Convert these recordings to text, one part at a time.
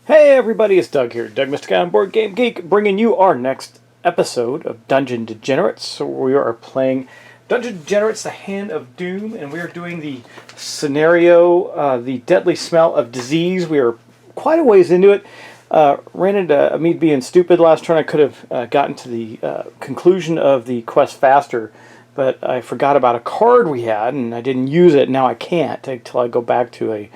Hey everybody, it's Doug here, Doug Mr. Guy on Board Game Geek, bringing you our next episode of Dungeon Degenerates. So we are playing Dungeon Degenerates, the Hand of Doom, and we are doing the scenario, the deadly smell of disease. We are quite a ways into it. Ran into me being stupid last turn. I could have gotten to the conclusion of the quest faster, but I forgot about a card we had, and I didn't use it. Now I can't until I go back to a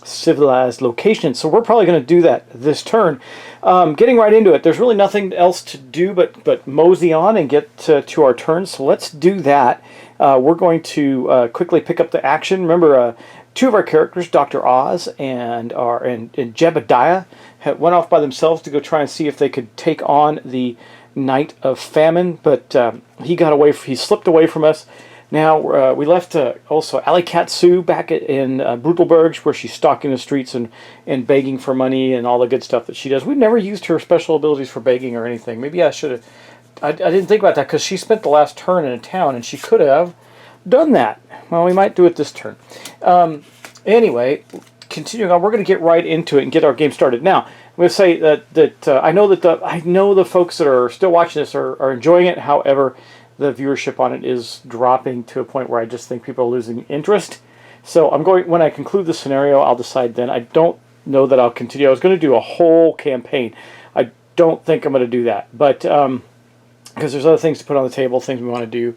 civilized location. So we're probably going to do that this turn. Getting right into it, there's really nothing else to do but mosey on and get to our turn. So let's do that. We're going to quickly pick up the action. Remember, two of our characters, Dr. Oz and Jebediah, went off by themselves to go try and see if they could take on the Knight of Famine, but he got away. He slipped away from us. Now, we left also Alley Cat Sue back in Brutalberg, where she's stalking the streets and begging for money and all the good stuff that she does. We've never used her special abilities for begging or anything. Maybe I should have. I didn't think about that because she spent the last turn in a town and she could have done that. Well, we might do it this turn. Anyway, continuing on, we're going to get right into it and get our game started. Now, I'm going to say that I know the folks that are still watching this are enjoying it. However, the viewership on it is dropping to a point where I just think people are losing interest. So when I conclude the scenario, I'll decide then. I don't know that I'll continue. I was going to do a whole campaign. I don't think I'm going to do that. But because there's other things to put on the table, things we want to do.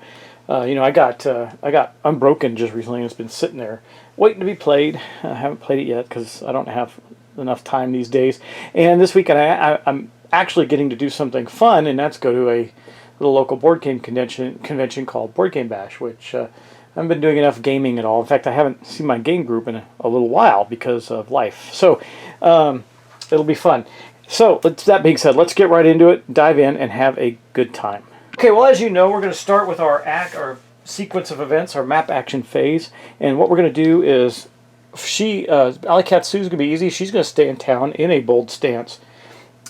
I got Unbroken just recently, and it's been sitting there waiting to be played. I haven't played it yet because I don't have enough time these days. And this weekend I'm actually getting to do something fun, and that's go to a little local board game convention called Board Game Bash, which I haven't been doing enough gaming at all. In fact, I haven't seen my game group in a little while because of life. So it'll be fun. So that being said, let's get right into it, dive in, and have a good time. Okay, well, as you know, we're going to start with our sequence of events, our map action phase. And what we're going to do is, Alley Cat Sue's going to be easy. She's going to stay in town in a bold stance.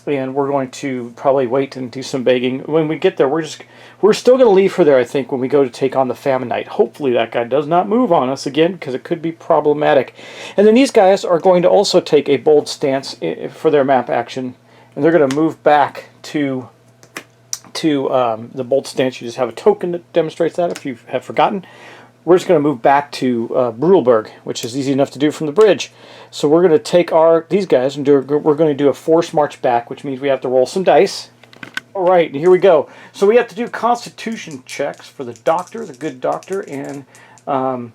And we're going to probably wait and do some begging. When we get there, we're still going to leave her there, I think, when we go to take on the Famine Knight. Hopefully that guy does not move on us again, because it could be problematic. And then these guys are going to also take a bold stance for their map action, and they're going to move back to the bold stance. You just have a token that demonstrates that, if you have forgotten. We're just going to move back to Brutalberg, which is easy enough to do from the bridge. So we're going to take these guys and we're going to do a forced march back, which means we have to roll some dice. All right, here we go. So we have to do constitution checks for the doctor, the good doctor, and Jebediah.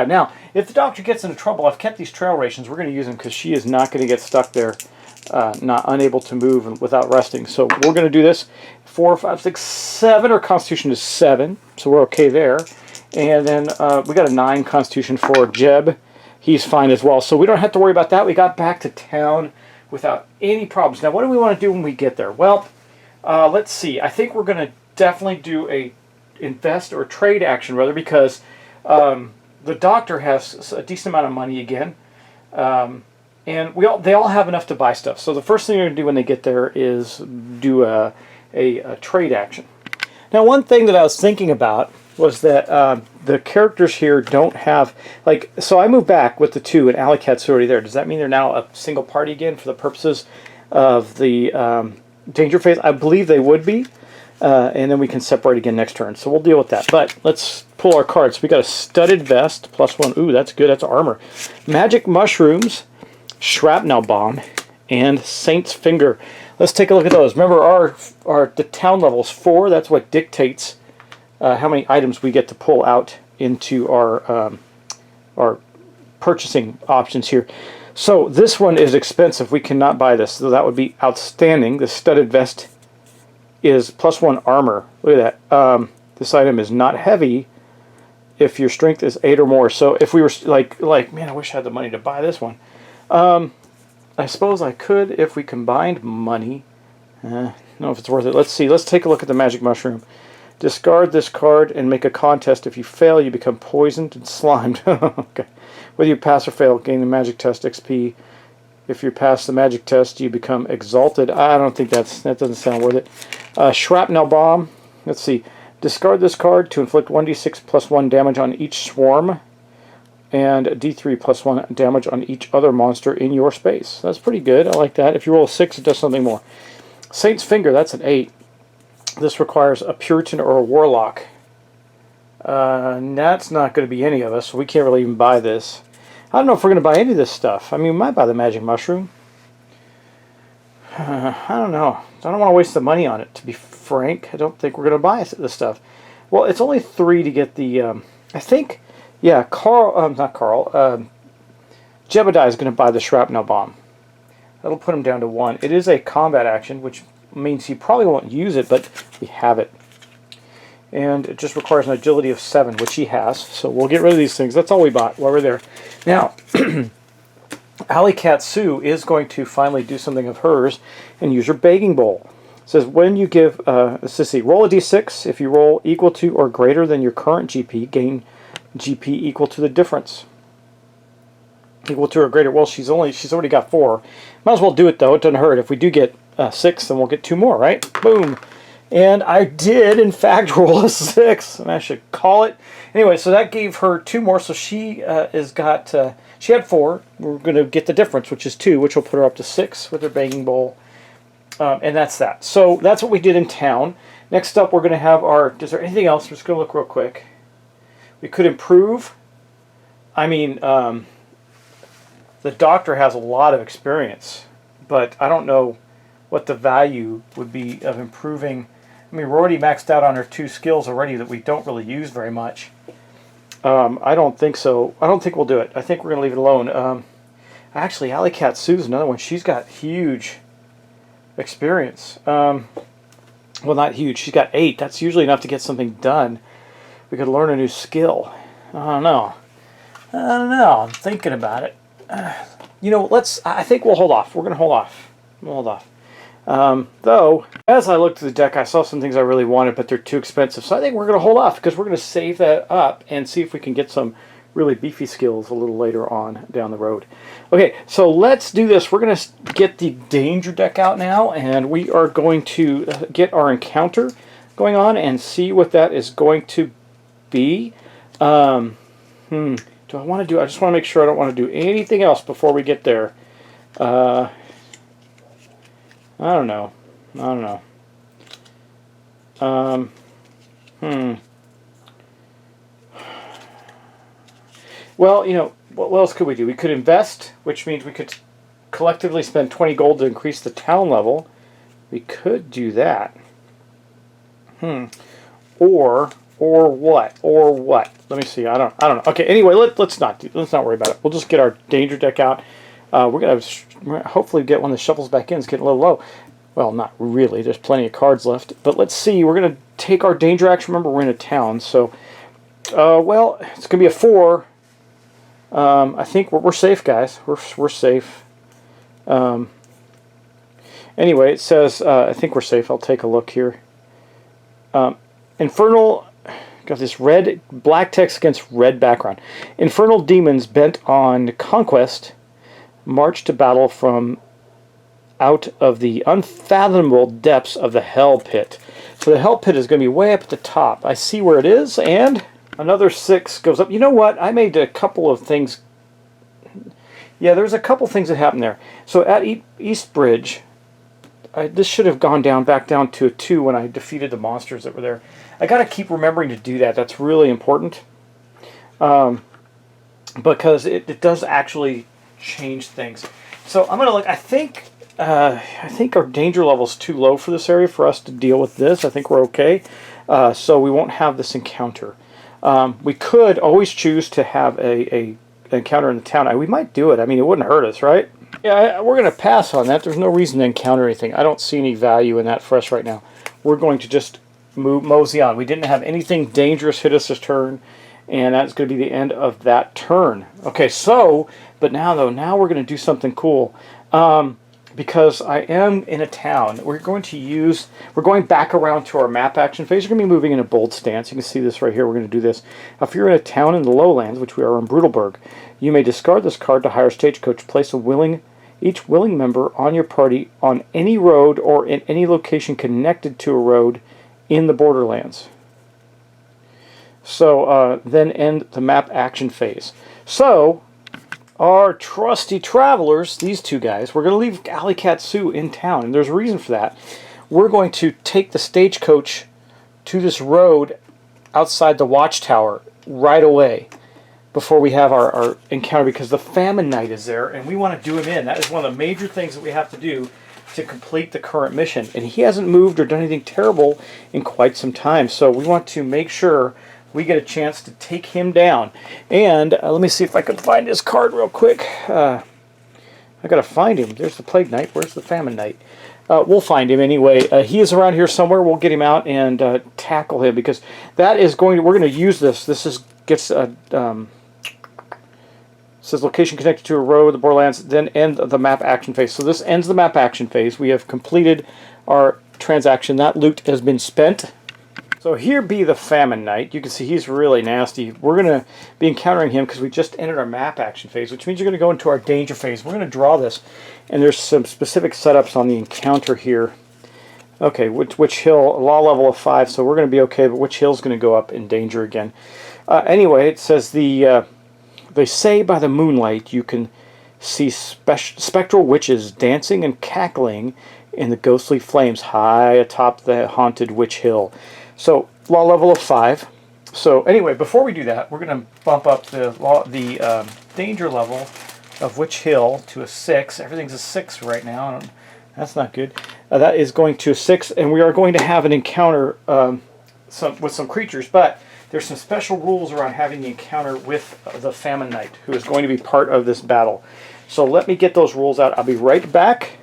Now, if the doctor gets into trouble, I've kept these trail rations. We're going to use them because she is not going to get stuck there, unable to move withoip resting. So we're going to do this. 4, 5, 6, 7. Our constitution is 7, so we're okay there. And then we got a 9 constitution for Jeb. He's fine as well, so we don't have to worry about that. We got back to town without any problems. Now, what do we want to do when we get there? Well, let's see. I think we're going to definitely do a invest or trade action, rather, because the doctor has a decent amount of money again. And they all have enough to buy stuff. So the first thing they're going to do when they get there is do a trade action. Now, one thing that I was thinking about was that the characters here don't have, so I moved back with the 2 and Alley Cat's already there. Does that mean they're now a single party again for the purposes of the danger phase? I believe they would be, and then we can separate again next turn. So we'll deal with that. But let's pull our cards. We got a studded vest, +1. Ooh, that's good. That's armor. Magic mushrooms, shrapnel bomb, and Saint's Finger. Let's take a look at those. Remember, the town level is 4. That's what dictates how many items we get to pull out into our purchasing options here. So this one is expensive. We cannot buy this. So that would be outstanding. The studded vest is +1 armor. Look at that. This item is not heavy if your strength is 8 or more. So if we were man, I wish I had the money to buy this one. I suppose I could if we combined money. I don't know if it's worth it. Let's see. Let's take a look at the magic mushroom. Discard this card and make a contest. If you fail, you become poisoned and slimed. Okay. Whether you pass or fail, gain the magic test XP. If you pass the magic test, you become exalted. I don't think that doesn't sound worth it. Shrapnel bomb. Let's see. Discard this card to inflict 1d6 +1 damage on each swarm. and D3 +1 damage on each other monster in your space. That's pretty good. I like that. If you roll a 6, it does something more. Saint's Finger, that's an 8. This requires a Puritan or a Warlock. That's not going to be any of us, so we can't really even buy this. I don't know if we're going to buy any of this stuff. I mean, we might buy the Magic Mushroom. I don't know. I don't want to waste the money on it, to be frank. I don't think we're going to buy this stuff. Well, it's only 3 to get the... I think... Yeah, not Carl. Jebediah is going to buy the Shrapnel Bomb. That'll put him down to 1. It is a combat action, which means he probably won't use it, but we have it. And it just requires an agility of 7, which he has. So we'll get rid of these things. That's all we bought while we're there. Now, Alley Cat Sue is going to finally do something of hers and use her Begging Bowl. It says when you give, let's just see, roll a d6. If you roll equal to or greater than your current GP, gain GP equal to the difference. Equal to or greater. Well, she's already got 4. Might as well do it though. It doesn't hurt. If we do get 6, then we'll get 2 more, right? Boom. And I did, in fact, roll a 6, and I should call it. Anyway, so that gave her 2 more. So she she had 4. We're going to get the difference, which is 2, which will put her up to 6 with her Begging Bowl. And that's that. So that's what we did in town. Next up, we're going to have our... Is there anything else? I'm just going to look real quick. We could improve. I mean, the doctor has a lot of experience, but I don't know what the value would be of improving. I mean, we're already maxed out on our 2 skills already that we don't really use very much. I don't think so. I don't think we'll do it. I think we're going to leave it alone. Actually, Alley Cat Sue's another one. She's got huge experience. Well, not huge. She's got 8. That's usually enough to get something done. We could learn a new skill. I don't know. I'm thinking about it. You know, I think we'll hold off. We're going to hold off. We'll hold off. Though, as I looked at the deck, I saw some things I really wanted, but they're too expensive. So I think we're going to hold off because we're going to save that up and see if we can get some really beefy skills a little later on down the road. Okay, so let's do this. We're going to get the Danger deck out now, and we are going to get our encounter going on and see what that is going to be. Do I want to do... I just want to make sure I don't want to do anything else before we get there. I don't know. Well, you know, what else could we do? We could invest, which means we could collectively spend 20 gold to increase the town level. We could do that. Or what? Let me see. I don't know. Okay. Anyway, let's not worry about it. We'll just get our Danger deck out. We're gonna hopefully get one that shuffles back in. It's getting a little low. Well, not really. There's plenty of cards left. But let's see. We're gonna take our Danger action. Remember, we're in a town, so well, it's gonna be a 4. I think we're safe, guys. We're safe. Anyway, it says I think we're safe. I'll take a look here. Infernal. Got this black text against red background. Infernal demons bent on conquest march to battle from out of the unfathomable depths of the hell pit. So the hell pit is going to be way up at the top. I see where it is, and another 6 goes up. You know what? I made a couple of things. Yeah, there's a couple things that happened there. So at East Bridge, this should have gone back down to a 2 when I defeated the monsters that were there. I got to keep remembering to do that. That's really important. Because it does actually change things. So I'm going to look. I think our danger level is too low for this area for us to deal with this. I think we're okay. So we won't have this encounter. We could always choose to have an encounter in the town. We might do it. I mean, it wouldn't hurt us, right? Yeah, we're going to pass on that. There's no reason to encounter anything. I don't see any value in that for us right now. We're going to just mosey on. We didn't have anything dangerous hit us this turn, and that's going to be the end of that turn. Okay, so, but now though, we're going to do something cool. Because I am in a town, we're going back around to our map action phase. We're going to be moving in a bold stance. You can see this right here. We're going to do this. If you're in a town in the lowlands, which we are in Brutalburg, you may discard this card to hire Stagecoach. Place each willing member on your party on any road or in any location connected to a road in the Borderlands. So then end the map action phase. So, our trusty travelers, these two guys, we're going to leave Alley Cat Sue in town, and there's a reason for that. We're going to take the stagecoach to this road outside the watchtower right away before we have our encounter, because the Famine Knight is there, and we want to do him in. That is one of the major things that we have to do to complete the current mission. And he hasn't moved or done anything terrible in quite some time, so we want to make sure we get a chance to take him down. And let me see if I can find his card real quick. I gotta find him. There's the Plague Knight. Where's the Famine Knight? We'll find him anyway. He is around here somewhere. We'll get him out and tackle him, because that is going to, we're going to use this. This is gets says location connected to a road, the Borderlands, then end the map action phase. So this ends the map action phase. We have completed our transaction. That loot has been spent. So here be the Famine Knight. You can see he's really nasty. We're going to be encountering him because we just entered our map action phase, which means you're going to go into our danger phase. We're going to draw this, and there's some specific setups on the encounter here. Okay, which hill? Law level of 5, so we're going to be okay, but which hill's going to go up in danger again? Anyway, it says they say by the moonlight you can see spectral witches dancing and cackling in the ghostly flames high atop the haunted witch hill. So, law level of 5. So, anyway, before we do that, we're going to bump up the danger level of Witch Hill to a 6. Everything's a 6 right now. That's not good. That is going to a 6, and we are going to have an encounter with some creatures, but there's some special rules around having the encounter with the Famine Knight, who is going to be part of this battle. So let me get those rules out. I'll be right back.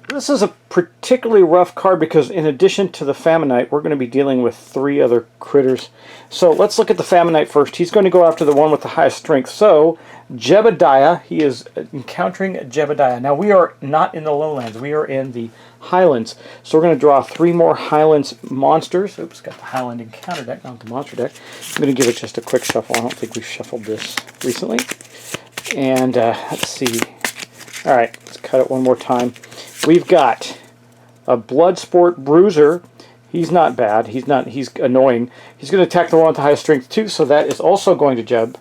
This is a particularly rough card because in addition to the Famine Knight, we're going to be dealing with 3 other critters. So let's look at the Famine Knight first. He's going to go after the one with the highest strength. So Jebediah, he is encountering Jebediah. Now we are not in the lowlands. We are in the highlands. So we're going to draw 3 more highlands monsters. Oops, got the highland encounter deck, not the monster deck. I'm going to give it just a quick shuffle. I don't think we've shuffled this recently. And let's see. All right, let's cut it one more time. We've got a Bloodsport Bruiser. He's not bad. He's annoying. He's going to attack the one with the highest strength too, so that is also going to Jeb.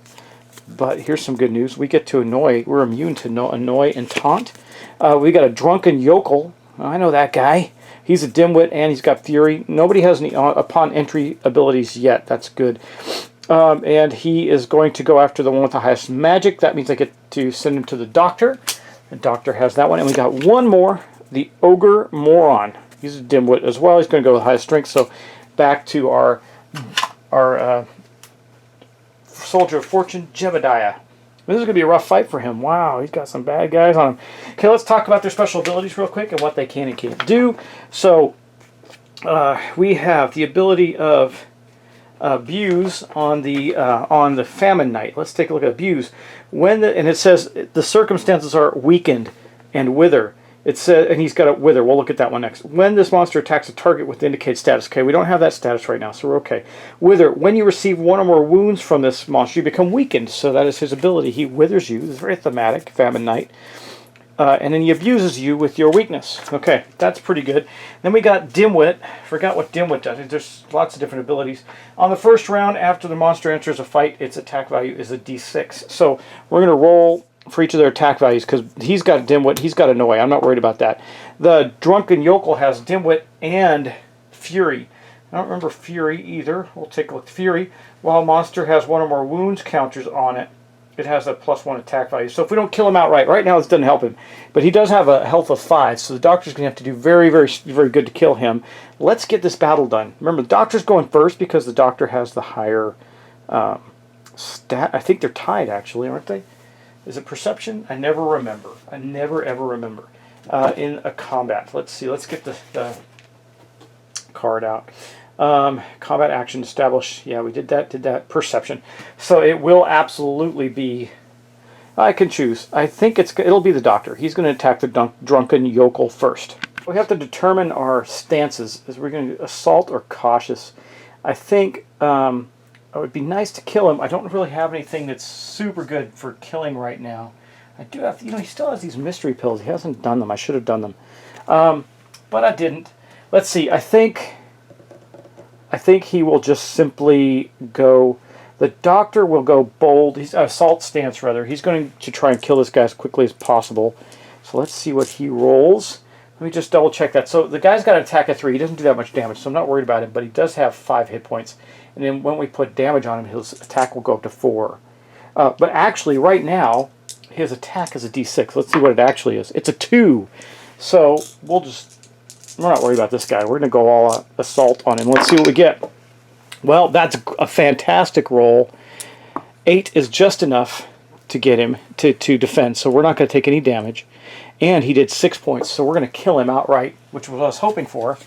But here's some good news. We get to annoy. We're immune to annoy and taunt. We got a Drunken Yokel. I know that guy. He's a dimwit and he's got fury. Nobody has any upon entry abilities yet. That's good. And he is going to go after the one with the highest magic. That means I get to send him to the doctor. The doctor has that one. And we got one more. The Ogre Moron. He's a dimwit as well. He's going to go with highest strength. So back to our Soldier of Fortune, Jebediah. This is going to be a rough fight for him. Wow, he's got some bad guys on him. Okay, let's talk about their special abilities real quick and what they can and can't do. So we have the ability of Abuse on the Famine Knight. Let's take a look at Abuse. And it says the circumstances are weakened and wither. It says, and he's got a wither. We'll look at that one next. When this monster attacks a target with the indicated status. Okay, we don't have that status right now, so we're okay. Wither. When you receive 1 or more wounds from this monster, you become weakened. So that is his ability. He withers you. This is very thematic, Famine Knight. And then he abuses you with your weakness. Okay, that's pretty good. Then we got Dimwit. Forgot what Dimwit does. There's lots of different abilities. On the first round, after the monster enters a fight, its attack value is a d6. So we're going to roll for each of their attack values because he's got Dimwit, he's got Annoy. I'm not worried about that. The Drunken Yokel has Dimwit and Fury. I don't remember Fury either. We'll take a look. Fury, while a monster has 1 or more wounds counters on it, it has a +1 attack value. So if we don't kill him outright, right now this doesn't help him. But he does have a health of 5, so the doctor's going to have to do very, very, very good to kill him. Let's get this battle done. Remember, the doctor's going first because the doctor has the higher stat. I think they're tied, actually, aren't they? Is it perception? I never remember. I never, ever remember. In a combat. Let's see. Let's get the card out. Combat action establish. Yeah, we did that. Perception. So it will absolutely be... I can choose. I think it'll be the doctor. He's going to attack the Drunken Yokel first. We have to determine our stances. Is we're going to assault or cautious. I think... it would be nice to kill him. I don't really have anything that's super good for killing right now. I do have, he still has these mystery pills. He hasn't done them. I should have done them. But I didn't. Let's see. I think he will just simply go The doctor will go bold. He's assault stance rather. He's going to try and kill this guy as quickly as possible. So let's see what he rolls. Let me just double check that. So the guy's got an attack of 3. He doesn't do that much damage, so I'm not worried about him. But he does have 5 hit points. And then when we put damage on him, his attack will go up to 4. But actually, right now, his attack is a D6. Let's see what it actually is. It's a 2. So we're not worried about this guy. We're going to go all assault on him. Let's see what we get. Well, that's a fantastic roll. 8 is just enough to get him to defend, so we're not going to take any damage. And he did 6 points, so we're going to kill him outright, which was what I was hoping for,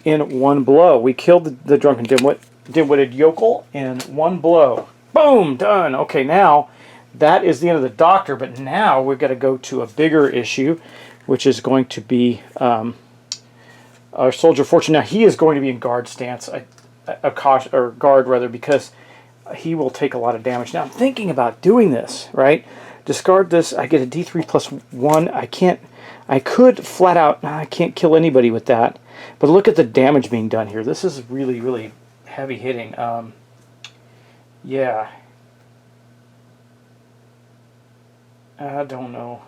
in one blow. We killed the drunken dim-witted yokel in one blow. Boom! Done! Okay, now that is the end of the doctor, but now we've got to go to a bigger issue, which is going to be our soldier of fortune. Now, he is going to be in guard stance, or guard rather, because he will take a lot of damage. Now, I'm thinking about doing this, right? Discard this, I get a D3 plus 1. I could flat out, I can't kill anybody with that. But look at the damage being done here. This is really, really heavy hitting. Yeah. I don't know.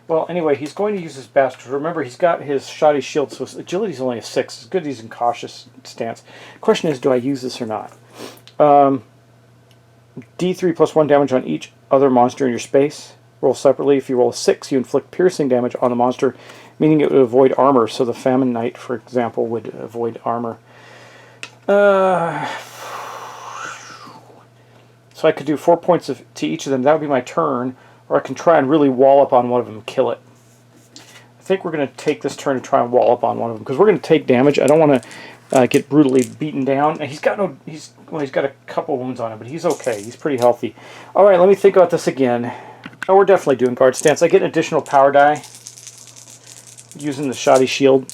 Well, anyway, he's going to use his bastard. Remember, he's got his shoddy shield, so his agility is only a 6. It's good he's in cautious stance. Question is, do I use this or not? D3 plus 1 damage on each other monster in your space. Roll separately. If you roll a 6, you inflict piercing damage on the monster, meaning it would avoid armor. So the Famine Knight, for example, would avoid armor. So I could do 4 points to each of them. That would be my turn. Or I can try and really wall up on one of them and kill it. I think we're going to take this turn to try and wall up on one of them, because we're going to take damage. I don't want to get brutally beaten down. And he's got a couple wounds on him, but he's okay. He's pretty healthy. All right, let me think about this again. Oh, we're definitely doing guard stance. I get an additional power die using the shoddy shield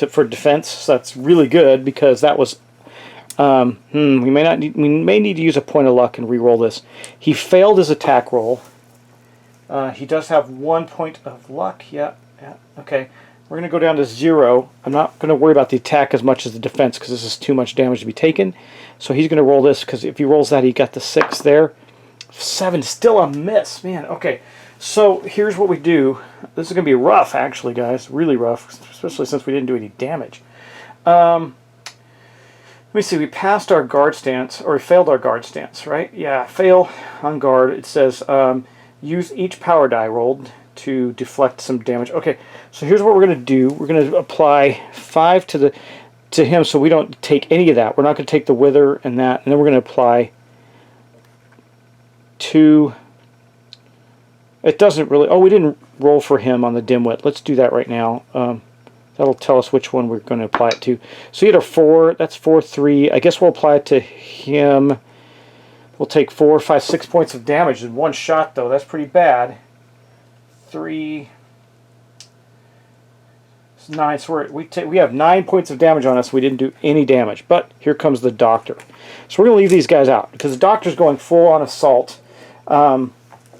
for defense. So that's really good, because that was we may need to use a point of luck and re-roll this. He failed his attack roll. He does have 1 point of luck. Yeah, okay. We're going to go down to 0. I'm not going to worry about the attack as much as the defense, because this is too much damage to be taken. So he's going to roll this, because if he rolls that, he got the 6 there. 7, still a miss. Man, okay. So here's what we do. This is going to be rough, actually, guys. Really rough, especially since we didn't do any damage. Let me see. We passed our guard stance, or we failed our guard stance, right? Yeah, fail on guard. It says use each power die rolled to deflect some damage. Okay, so here's what we're going to do. We're going to apply 5 to him, so we don't take any of that. We're not going to take the wither and that, and then we're going to apply 2. It doesn't really. Oh, we didn't roll for him on the dimwit. Let's do that right now. That'll tell us which one we're going to apply it to. So you had a 4. That's 4, 3. I guess we'll apply it to him. We'll take 4, 5, 6 points of damage in one shot, though. That's pretty bad. 3, 9. So we have 9 points of damage on us. We didn't do any damage. But here comes the doctor. So we're going to leave these guys out, because the doctor's going full on assault.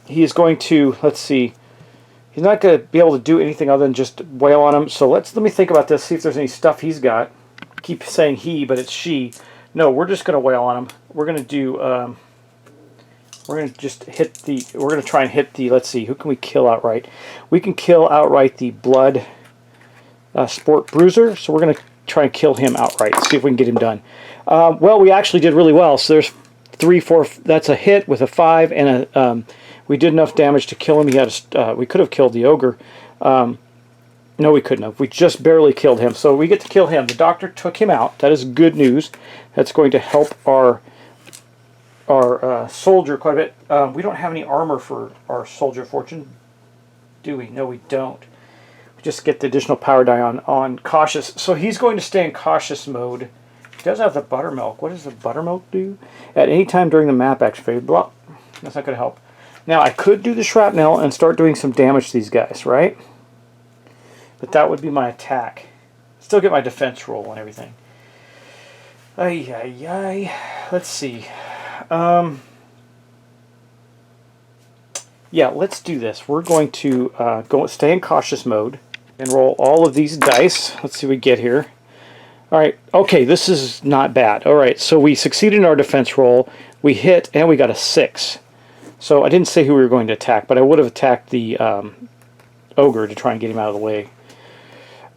He is going to, let's see, he's not going to be able to do anything other than just wail on him. So let me think about this, see if there's any stuff he's got. I keep saying he, but it's she. No, we're just going to wail on him. We're going to do, we're going to just hit the, we're going to try and hit the, let's see, who can we kill outright? We can kill outright the blood sport bruiser, so we're going to try and kill him outright, see if we can get him done. Well, we actually did really well, so there's 3, 4, that's a hit with a 5, and a, we did enough damage to kill him. He had we could have killed the ogre. No, we couldn't have. We just barely killed him. So we get to kill him. The doctor took him out. That is good news. That's going to help our soldier quite a bit. We don't have any armor for our soldier of fortune, do we? No, we don't. We just get the additional power die on cautious. So he's going to stay in cautious mode. He does have the buttermilk. What does the buttermilk do? At any time during the map action phase. Blah. That's not going to help. Now, I could do the shrapnel and start doing some damage to these guys, right? But that would be my attack. Still get my defense roll and everything. Ay, ay, ay. Let's see. Yeah, let's do this. We're going to stay in cautious mode and roll all of these dice. Let's see what we get here. All right, okay, this is not bad. All right, so we succeeded in our defense roll. We hit, and we got a 6. So I didn't say who we were going to attack, but I would have attacked the ogre to try and get him out of the way.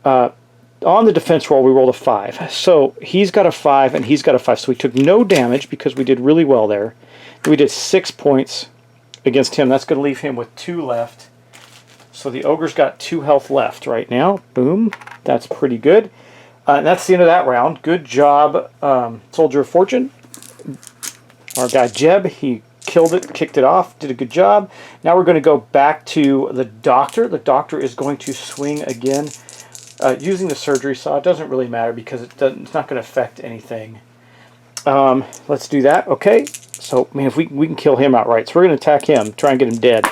On the defense roll, we rolled a 5. So he's got a 5, and he's got a 5. So we took no damage because we did really well there. We did 6 points against him. That's going to leave him with 2 left. So the ogre's got 2 health left right now. Boom. That's pretty good. And that's the end of that round. Good job, Soldier of Fortune. Our guy Jeb, he killed it, kicked it off, did a good job. Now we're going to go back to the doctor. The doctor is going to swing again using the surgery saw. It doesn't really matter because it's not going to affect anything. Let's do that. Okay. So, man, if we can kill him outright. So we're going to attack him, try and get him dead.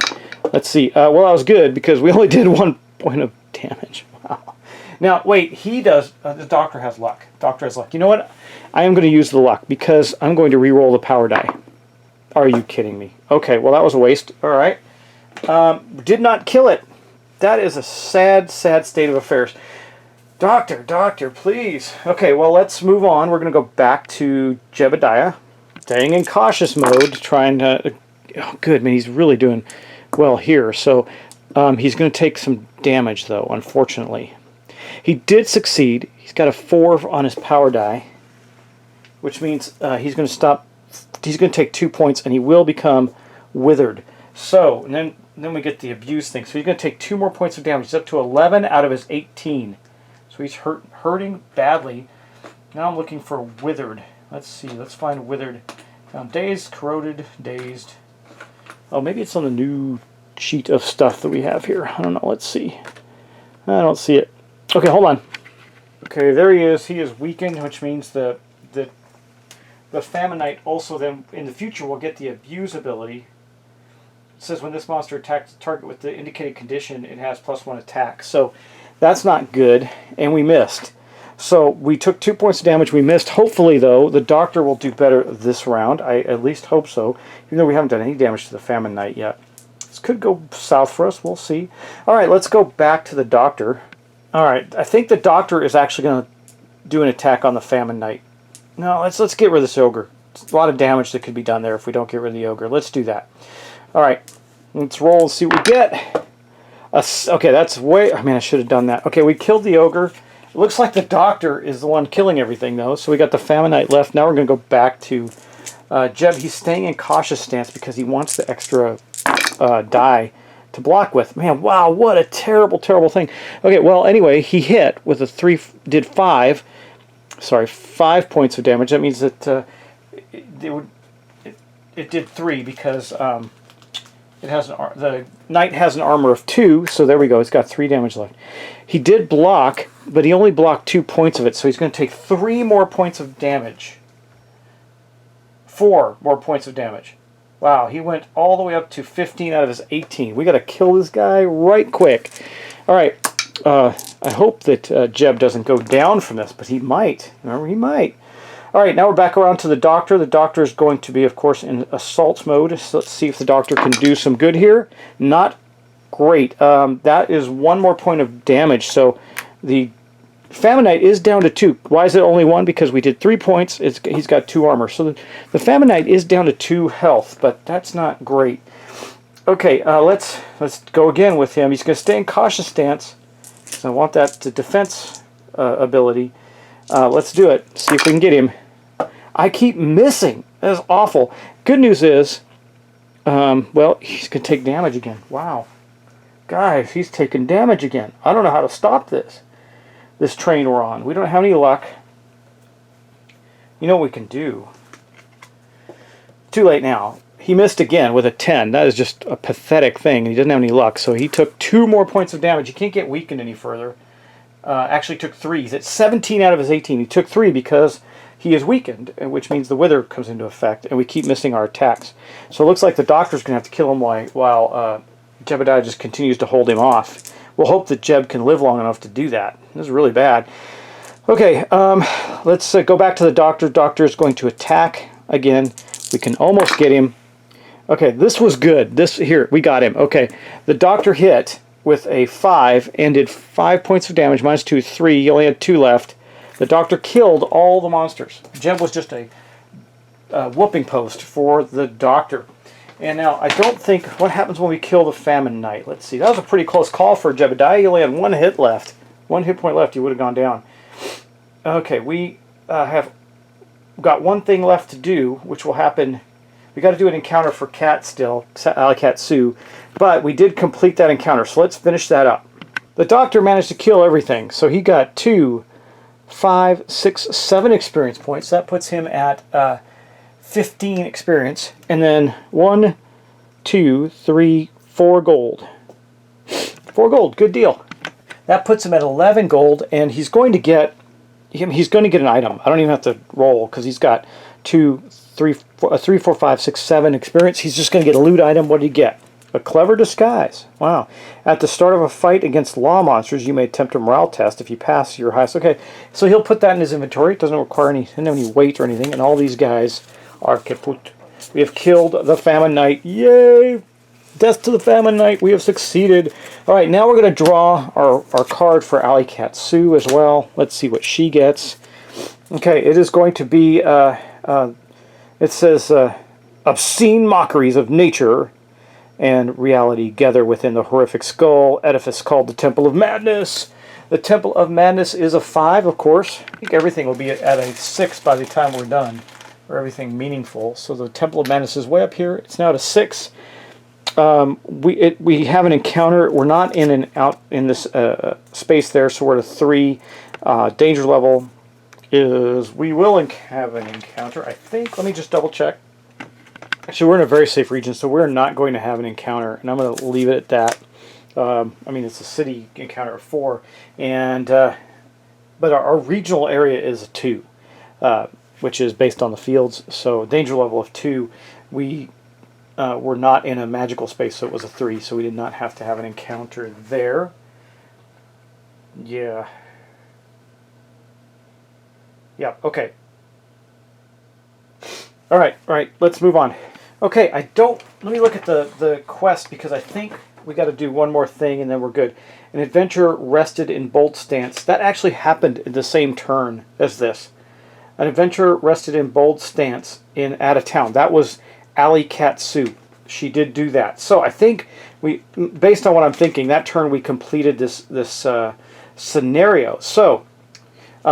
Let's see. Well, that was good because we only did 1 point of damage. Wow. Now, wait, he does, the doctor has luck. Doctor has luck. You know what? I am going to use the luck because I'm going to re-roll the power die. Are you kidding me? Okay, well, that was a waste. All right. Did not kill it. That is a sad, sad state of affairs. Doctor, please. Okay, well, let's move on. We're going to go back to Jebediah. Staying in cautious mode, trying to... Oh, good, man, he's really doing well here. So he's going to take some damage, though, unfortunately. He did succeed. He's got a 4 on his power die, which means he's going to stop. He's going to take 2 points, and he will become withered. So, and then we get the abuse thing. So he's going to take 2 more points of damage. He's up to 11 out of his 18. So he's hurting badly. Now I'm looking for withered. Let's see. Let's find withered. Found dazed, corroded, dazed. Oh, maybe it's on the new sheet of stuff that we have here. I don't know. Let's see. I don't see it. Okay, hold on. Okay, there he is. He is weakened, which means the Famine also then in the future will get the abuse ability. It says when this monster attacks the target with the indicated condition, it has +1 attack. So that's not good, and we missed. So we took 2 points of damage. We missed. Hopefully, though, the doctor will do better this round. I at least hope so, even though we haven't done any damage to the Famine Knight yet. This could go south for us. We'll see. All right, let's go back to the doctor. All right, I think the doctor is actually going to do an attack on the Famine Knight. No, let's get rid of this ogre. It's a lot of damage that could be done there if we don't get rid of the ogre. Let's do that. All right, let's roll and see what we get. Okay, that's way... I mean, I should have done that. Okay, we killed the ogre. It looks like the doctor is the one killing everything, though. So we got the Famine Knight left. Now we're going to go back to Jeb. He's staying in cautious stance because he wants the extra die to block with. Man, wow, what a terrible, terrible thing. Okay, well, anyway, he hit with a 3, did 5 points of damage. That means that it did 3 because it has the knight has an armor of 2, so there we go. It's got 3 damage left. He did block, but he only blocked 2 points of it, so he's going to take 3 more points of damage. 4 more points of damage. Wow, he went all the way up to 15 out of his 18. We got to kill this guy right quick. All right, I hope that Jeb doesn't go down from this, but he might. Remember, he might. All right, now we're back around to the doctor. The doctor is going to be, of course, in assault mode. So let's see if the doctor can do some good here. Not great. That is 1 more point of damage. So the Famine Knight is down to 2. Why is it only 1? Because we did 3 points. He's got 2 armor. So the Famine Knight is down to 2 health, but that's not great. Okay, let's go again with him. He's going to stay in cautious stance. So I want that defense ability. Let's do it. See if we can get him. I keep missing. That is awful. Good news is, well, he's going to take damage again. Wow. Guys, he's taking damage again. I don't know how to stop this train we're on. We don't have any luck. You know what we can do? Too late now. He missed again with a 10. That is just a pathetic thing. He doesn't have any luck. So he took 2 more points of damage. He can't get weakened any further. Actually took 3. He's at 17 out of his 18. He took 3 because he is weakened, which means the wither comes into effect, and we keep missing our attacks. So it looks like the doctor's going to have to kill him while Jebediah just continues to hold him off. We'll hope that Jeb can live long enough to do that. This is really bad. Okay, let's go back to the doctor. Doctor is going to attack again. We can almost get him. Okay, this was good. Here, we got him. Okay, the doctor hit with a 5 and did 5 points of damage, -2, 3. He only had 2 left. The doctor killed all the monsters. Jeb was just a whooping post for the doctor. And now, I don't think... What happens when we kill the Famine Knight? Let's see. That was a pretty close call for Jebediah. You only had 1 hit left. 1 hit point left, you would have gone down. Okay, we have got 1 thing left to do, which will happen... We got to do an encounter for Cat still, Alley Cat Sue. But we did complete that encounter, so let's finish that up. The doctor managed to kill everything, so he got 2, 5, 6, 7 experience points. That puts him at 15 experience. And then 1, 2, 3, 4 gold. 4 gold, good deal. That puts him at 11 gold, and he's going to get an item. I don't even have to roll because he's got 3, 4, 5, 6, 7 experience. He's just going to get a loot item. What did he get? A clever disguise. Wow. At the start of a fight against law monsters, you may attempt a morale test. If you pass your highest... Okay, so he'll put that in his inventory. It doesn't require any weight or anything. And all these guys are kaput. We have killed the Famine Knight. Yay! Death to the Famine Knight. We have succeeded. All right, now we're going to draw our card for Alley Cat Sue as well. Let's see what she gets. Okay, it is going to be... it says, obscene mockeries of nature and reality gather within the horrific skull edifice called the Temple of Madness. The Temple of Madness is a 5, of course. I think everything will be at a 6 by the time we're done, or everything meaningful. So the Temple of Madness is way up here. It's now at a 6. We have an encounter. We're not in and out in this space there, so we're at a 3. Danger level is we will have an encounter, I think. Let me just double check. Actually, we're in a very safe region, so we're not going to have an encounter, and I'm going to leave it at that. I mean, it's a city encounter of 4, and but our regional area is a 2, which is based on the fields. So danger level of 2. We were not in a magical space, so it was a 3, so we did not have to have an encounter there. Yeah. Yeah, okay. All right, let's move on. Okay, let me look at the quest, because I think we got to do one more thing and then we're good. An adventure rested in bold stance. That actually happened in the same turn as this. An adventure rested in bold stance at a town. That was Alley Cat Sue. She did do that. So I think based on what I'm thinking, that turn we completed this scenario. So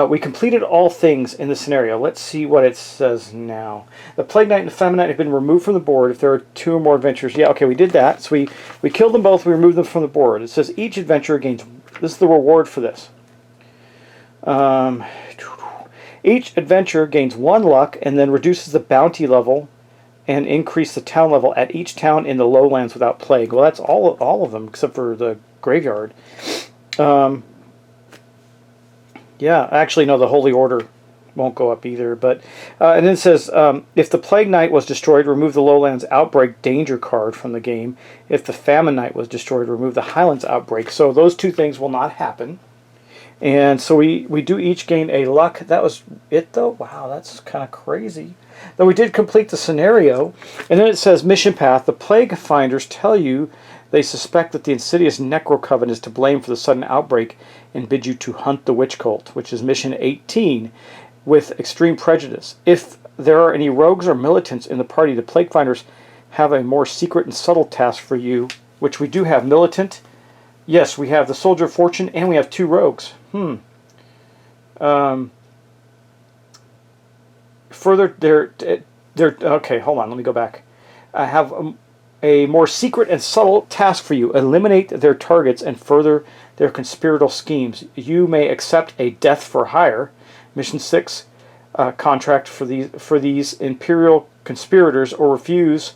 we completed all things in the scenario. Let's see what it says now. The Plague Knight and the Famine Knight have been removed from the board if there are 2 or more adventures. Yeah, okay, we did that. So we killed them both. We removed them from the board. It says each adventure gains... This is the reward for this. Each adventure gains 1 luck and then reduces the bounty level and increase the town level at each town in the lowlands without plague. Well, that's all of them except for the graveyard. Yeah, actually, no, the Holy Order won't go up either. But and then it says, if the Plague Knight was destroyed, remove the Lowlands Outbreak Danger card from the game. If the Famine Knight was destroyed, remove the Highlands Outbreak. So those 2 things will not happen. And so we do each gain a luck. That was it, though? Wow, that's kind of crazy. Though we did complete the scenario. And then it says, Mission Path. The Plague Finders tell you they suspect that the insidious Necro Coven is to blame for the sudden outbreak and bid you to hunt the Witch Cult, which is Mission 18, with extreme prejudice. If there are any rogues or militants in the party, the Plague Finders have a more secret and subtle task for you, which we do have. Militant. Yes, we have the Soldier of Fortune, and we have 2 rogues. Further, okay, hold on, let me go back. I have a more secret and subtle task for you. Eliminate their targets and further their conspiratorial schemes. You may accept a death for hire. Mission 6, contract for these Imperial conspirators, or refuse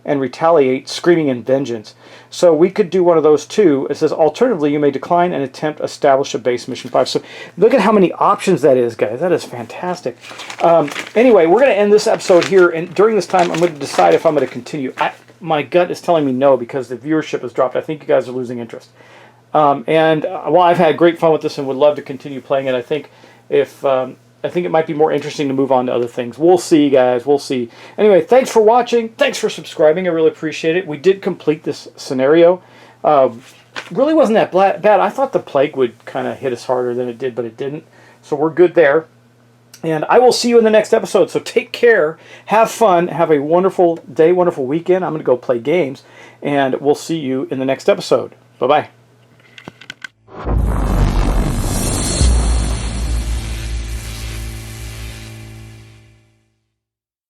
and retaliate, screaming in vengeance. So we could do one of those too. It says, alternatively, you may decline and attempt establish a base. Mission 5. So look at how many options that is, guys. That is fantastic. Anyway, we're going to end this episode here, and during this time, I'm going to decide if I'm going to continue. My gut is telling me no, because the viewership has dropped. I think you guys are losing interest. While I've had great fun with this and would love to continue playing it, I think I think it might be more interesting to move on to other things. We'll see, guys. We'll see. Anyway, thanks for watching. Thanks for subscribing. I really appreciate it. We did complete this scenario. Really wasn't that bad. I thought the plague would kind of hit us harder than it did, but it didn't. So we're good there. And I will see you in the next episode. So take care, have fun, have a wonderful day, wonderful weekend. I'm going to go play games, and we'll see you in the next episode. Bye-bye.